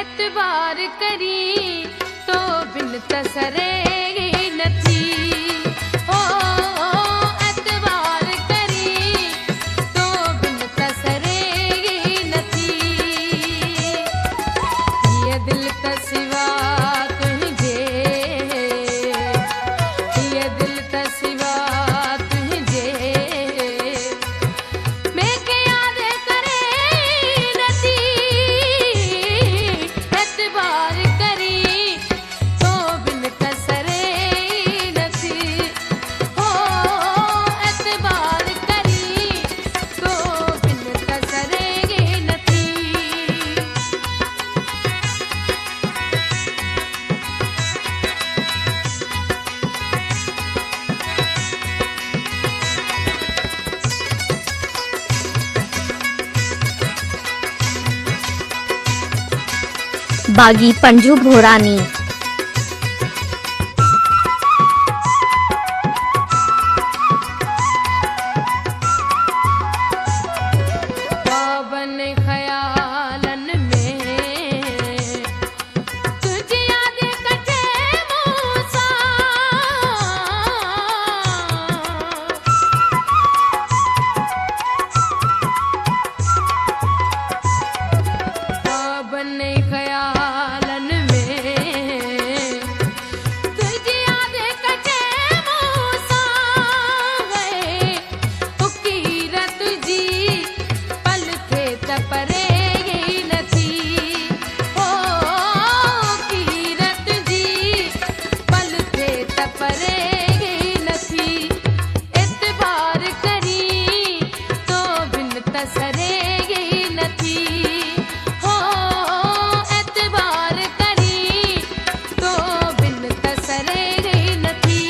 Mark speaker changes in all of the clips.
Speaker 1: एतबार करी तो बिन तसरेगी नथी। ओ एतबार करी तो बिन तसरेगी नथी। ये दिल तसिवा तुझे, ये दिल तसिवा तुझे मैं के याद करे नथी। एतबार करी तो बिन तसरे नथी। हो एतबार करी तो बिन तसरे नथी।
Speaker 2: बागी पंजू भोरानी।
Speaker 1: पावन ख्यालन में तुझे याद कटे मूसा। पावन ख्यालन में तुझे याद कटे मूसा। वे उकीरत जी पल थे तपरेगी नथी। हो उकीरत जी पल थे तपरेगी नथी। एतबार करी तो बिन तसरेगी नथी। हो एतबार करी तो बिन तसरेगी नथी।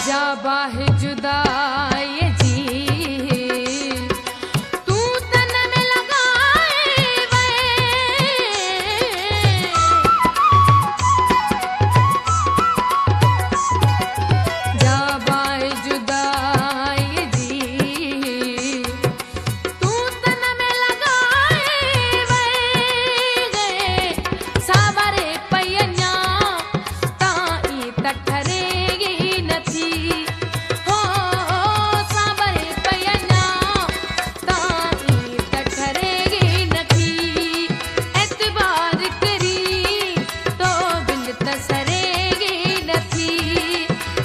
Speaker 1: जा बाहे जुदाई जी तू तन में लगाए वे। जा बाहे जुदाई जी तू तन में लगाए वे। सावरे पयन्या ताई तठरेगी नथी। हो सावरे पयन्या ताई तठरेगी नथी। एतबार करी तो बिन तसरेगी नथी।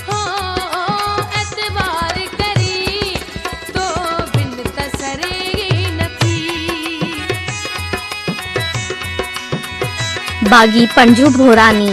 Speaker 1: हो एतबार करी तो बिन तसरेगी नथी।
Speaker 2: बागी पंजू भोरानी।